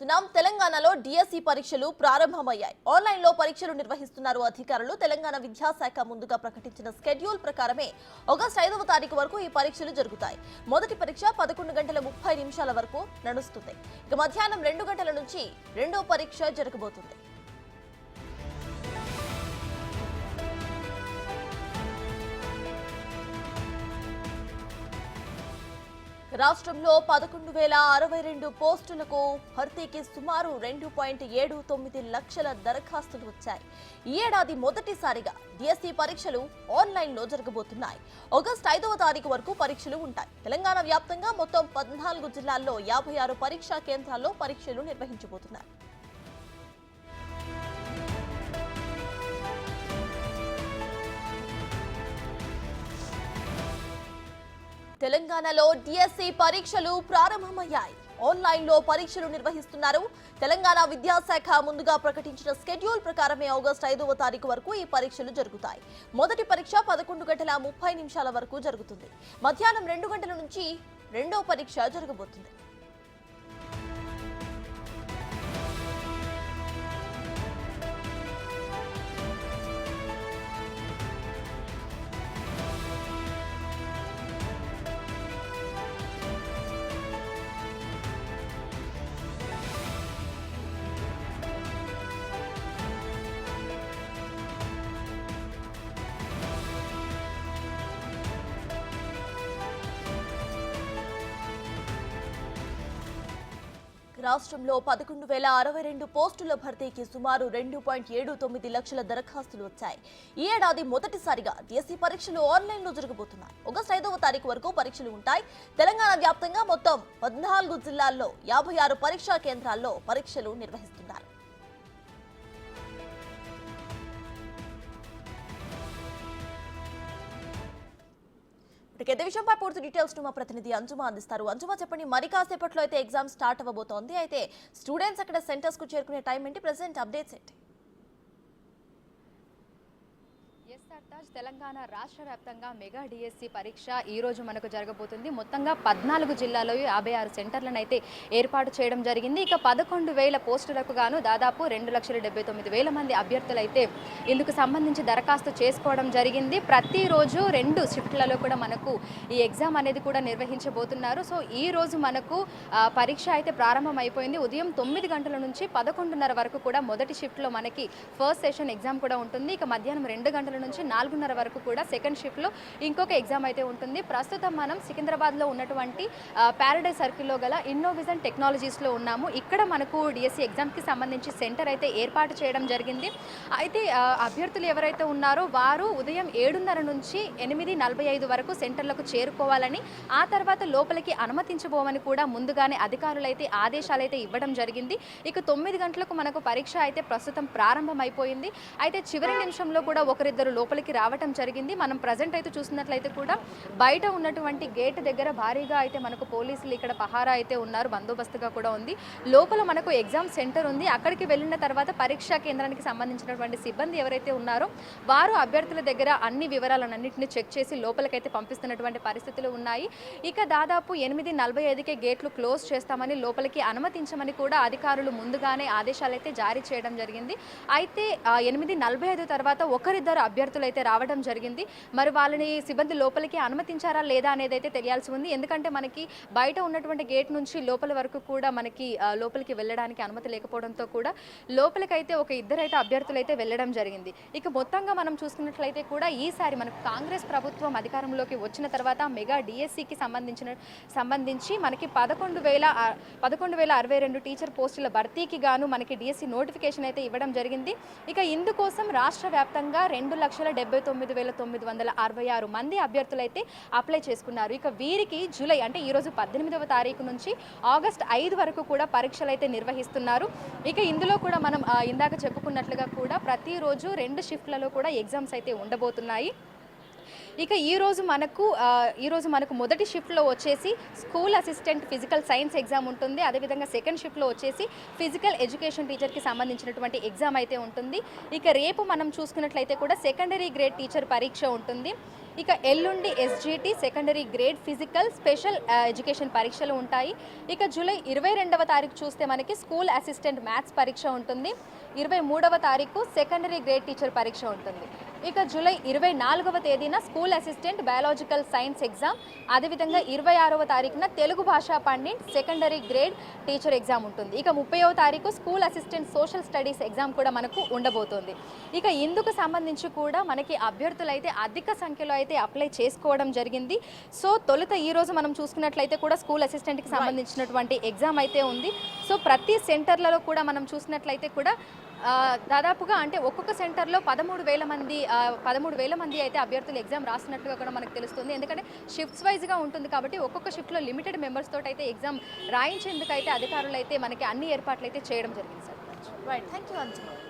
చూస్తున్నాం. తెలంగాణలో డిఎస్సి పరీక్షలు ప్రారంభమయ్యాయి. ఆన్లైన్ లో పరీక్షలు నిర్వహిస్తున్నారు అధికారులు. తెలంగాణ విద్యాశాఖ ముందుగా ప్రకటించిన స్కెడ్యూల్ ప్రకారమే ఆగస్టు 5వ తారీఖు వరకు ఈ పరీక్షలు జరుగుతాయి. మొదటి పరీక్ష 11:30 వరకు నడుస్తుంది. ఇక మధ్యాహ్నం 2 గంటల నుంచి రెండో పరీక్ష జరగబోతుంది. రాష్ట్రంలో 11,062 పోస్టులకు భర్తీకి సుమారు 2.79 లక్షల దరఖాస్తులు వచ్చాయి. ఈ ఏడాది మొదటిసారిగా డిఎస్సి పరీక్షలు ఆన్లైన్లో జరగబోతున్నాయి. ఆగస్టు 5వ తారీఖు వరకు పరీక్షలు ఉంటాయి. తెలంగాణ వ్యాప్తంగా మొత్తం 14 జిల్లాల్లో 56 పరీక్షా కేంద్రాల్లో పరీక్షలు నిర్వహించబోతున్నారు. తెలంగాణలో డిఎస్సి పరీక్షలు ప్రారంభమయ్యాయి. ఆన్లైన్ లో పరీక్షలు నిర్వహిస్తున్నారు. తెలంగాణ విద్యాశాఖ ముందుగా ప్రకటించిన స్కెడ్యూల్ ప్రకారమే ఆగస్టు 5వ తారీఖు వరకు ఈ పరీక్షలు జరుగుతాయి. మొదటి పరీక్ష 11:30 వరకు జరుగుతుంది. మధ్యాహ్నం 2 గంటల నుంచి రెండో పరీక్ష జరగబోతుంది. రాష్ట్రంలో 11,062 పోస్టుల భర్తీకి సుమారు 2.79 లక్షల దరఖాస్తులు వచ్చాయి. ఈ ఏడాది మొదటిసారిగా డిఎస్సి పరీక్షలు ఆన్లైన్లో జరగబోతున్నాయి. ఆగస్టు 5వ తారీఖు వరకు పరీక్షలు ఉంటాయి. తెలంగాణ వ్యాప్తంగా మొత్తం 14 జిల్లాల్లో 56 పరీక్షా కేంద్రాల్లో పరీక్షలు నిర్వహిస్తున్నారు. ఇదే విషయంపై పూర్తి డీటెయిల్స్ మా ప్రతినిధి అంజుమా అందిస్తారు. అంజుమా, చెప్పండి, మరి కాసేపట్లో అయితే ఎగ్జామ్ స్టార్ట్ అవ్వబోతోంది. అయితే స్టూడెంట్స్ అక్కడ సెంటర్స్ కు చేరుకునే టైం ఏంటి? ప్రెసెంట్ అప్డేట్స్ ఏంటి? తెలంగాణ రాష్ట్ర వ్యాప్తంగా మెగా డిఎస్సి పరీక్ష ఈ రోజు మనకు జరగబోతుంది. మొత్తంగా 14 జిల్లాల్లో 56 సెంటర్లను అయితే ఏర్పాటు చేయడం జరిగింది. ఇక 11,000 పోస్టులకు గాను దాదాపు 2,79,000 మంది అభ్యర్థులు అయితే ఇందుకు సంబంధించి దరఖాస్తు చేసుకోవడం జరిగింది. ప్రతిరోజు 2 షిఫ్ట్లలో కూడా మనకు ఈ ఎగ్జామ్ అనేది కూడా నిర్వహించబోతున్నారు. సో ఈ రోజు మనకు పరీక్ష అయితే ప్రారంభం అయిపోయింది. ఉదయం 9 గంటల నుంచి 11:30 వరకు కూడా మొదటి షిఫ్ట్లో మనకి ఫస్ట్ సెషన్ ఎగ్జామ్ కూడా ఉంటుంది. ఇక మధ్యాహ్నం 2 గంటల నుంచి 4:30 వరకు కూడా సెకండ్ షిఫ్ట్లో ఇంకొక ఎగ్జామ్ అయితే ఉంటుంది. ప్రస్తుతం మనం సికింద్రాబాద్లో ఉన్నటువంటి ప్యారడైజ్ సర్కిల్లో గల ఇన్నోవిజన్ టెక్నాలజీస్లో ఉన్నాము. ఇక్కడ మనకు డిఎస్సి ఎగ్జామ్కి సంబంధించి సెంటర్ అయితే ఏర్పాటు చేయడం జరిగింది. అయితే అభ్యర్థులు ఎవరైతే ఉన్నారో వారు ఉదయం 7:30 నుంచి 8:45 వరకు సెంటర్లకు చేరుకోవాలని, ఆ తర్వాత లోపలికి అనుమతించబోమని కూడా ముందుగానే అధికారులు అయితే ఆదేశాలు అయితే ఇవ్వడం జరిగింది. ఇక 9 గంటలకు మనకు పరీక్ష అయితే ప్రస్తుతం ప్రారంభం అయిపోయింది. అయితే చివరి నిమిషంలో కూడా ఒకరిద్దరు లోపలికి రావటం జరిగింది. మనం ప్రజెంట్ అయితే చూసినట్లయితే కూడా బయట ఉన్నటువంటి గేట్ దగ్గర భారీగా అయితే మనకు పోలీసులు ఇక్కడ పహారా అయితే ఉన్నారు, బందోబస్తుగా కూడా ఉంది. లోపల మనకు ఎగ్జామ్ సెంటర్ ఉంది. అక్కడికి వెళ్ళిన తర్వాత పరీక్షా కేంద్రానికి సంబంధించినటువంటి సిబ్బంది ఎవరైతే ఉన్నారో వారు అభ్యర్థుల దగ్గర అన్ని వివరాలన్నింటినీ చెక్ చేసి లోపలికైతే పంపిస్తున్నటువంటి పరిస్థితులు ఉన్నాయి. ఇక దాదాపు 8:45కే గేట్లు క్లోజ్ చేస్తామని, లోపలికి అనుమతించమని కూడా అధికారులు ముందుగానే ఆదేశాలు అయితే జారీ చేయడం జరిగింది. అయితే 8:45 తర్వాత ఒకరిద్దరు అభ్యర్థులు అయితే రావడం జరిగింది. మరి వాళ్ళని సిబ్బంది లోపలికి అనుమతించారా లేదా అనేది అయితే తెలియాల్సి ఉంది. ఎందుకంటే మనకి బయట ఉన్నటువంటి గేట్ నుంచి లోపల వరకు కూడా మనకి లోపలికి వెళ్ళడానికి అనుమతి లేకపోవడంతో కూడా లోపలికైతే ఒక ఇద్దరైతే అభ్యర్థులు అయితే వెళ్ళడం జరిగింది. ఇక మొత్తంగా మనం చూసుకున్నట్లయితే కూడా ఈసారి మనకు కాంగ్రెస్ ప్రభుత్వం అధికారంలోకి వచ్చిన తర్వాత మెగా డిఎస్సికి సంబంధించి మనకి 11,062 టీచర్ పోస్టుల భర్తీకి గాను మనకి డిఎస్సి నోటిఫికేషన్ అయితే ఇవ్వడం జరిగింది. ఇక ఇందుకోసం రాష్ట్ర వ్యాప్తంగా 2,79,966 మంది అభ్యర్థులు అయితే అప్లై చేసుకున్నారు. ఇక వీరికి జూలై అంటే ఈరోజు 18వ తారీఖు నుంచి ఆగస్టు 5 వరకు కూడా పరీక్షలు అయితే నిర్వహిస్తున్నారు. ఇక ఇందులో కూడా మనం ఇందాక చెప్పుకున్నట్లుగా కూడా ప్రతిరోజు 2 షిఫ్ట్లలో కూడా ఎగ్జామ్స్ అయితే ఉండబోతున్నాయి. ఇక ఈరోజు మనకు మొదటి షిఫ్ట్లో వచ్చేసి school assistant physical science exam ఉంటుంది. అదేవిధంగా సెకండ్ షిఫ్ట్లో వచ్చేసి ఫిజికల్ ఎడ్యుకేషన్ టీచర్కి సంబంధించినటువంటి ఎగ్జామ్ అయితే ఉంటుంది. ఇక రేపు మనం చూసుకున్నట్లయితే కూడా సెకండరీ గ్రేడ్ టీచర్ పరీక్ష ఉంటుంది. ఇక ఎల్లుండి SGT secondary grade physical special education పరీక్షలు ఉంటాయి. ఇక జూలై 22వ తారీఖు చూస్తే మనకి స్కూల్ అసిస్టెంట్ మ్యాథ్స్ పరీక్ష ఉంటుంది. 23వ తారీఖు సెకండరీ గ్రేడ్ టీచర్ పరీక్ష ఉంటుంది. ఇక జూలై 24వ తేదీన school assistant biological science exam, అదేవిధంగా 26వ తారీఖున తెలుగు భాషా Pandit secondary grade teacher exam ఉంటుంది. ఇక 30వ తారీఖు school assistant social studies exam కూడా మనకు ఉండబోతోంది. ఇక ఇందుకు సంబంధించి కూడా మనకి అభ్యర్థులు అయితే అధిక సంఖ్యలో అయితే అప్లై చేసుకోవడం జరిగింది. సో తొలుత ఈ రోజు మనం చూసుకున్నట్లయితే కూడా స్కూల్ అసిస్టెంట్కి సంబంధించినటువంటి ఎగ్జామ్ అయితే ఉంది. సో ప్రతి సెంటర్లలో కూడా మనం చూసినట్లయితే కూడా దాదాపుగా అంటే ఒక్కొక్క సెంటర్లో 13,000 మంది అయితే అభ్యర్థులు ఎగ్జామ్ రాసినట్టుగా కూడా మనకు తెలుస్తుంది. ఎందుకంటే షిఫ్ట్స్ వైజ్గా ఉంటుంది కాబట్టి ఒక్కొక్క షిఫ్ట్లో లిమిటెడ్ మెంబర్స్ తోటి అయితే ఎగ్జామ్ రాయించేందుకు అయితే అధికారులు అయితే మనకి అన్ని ఏర్పాట్లు అయితే చేయడం జరిగింది sir. Right, thank you Anjali.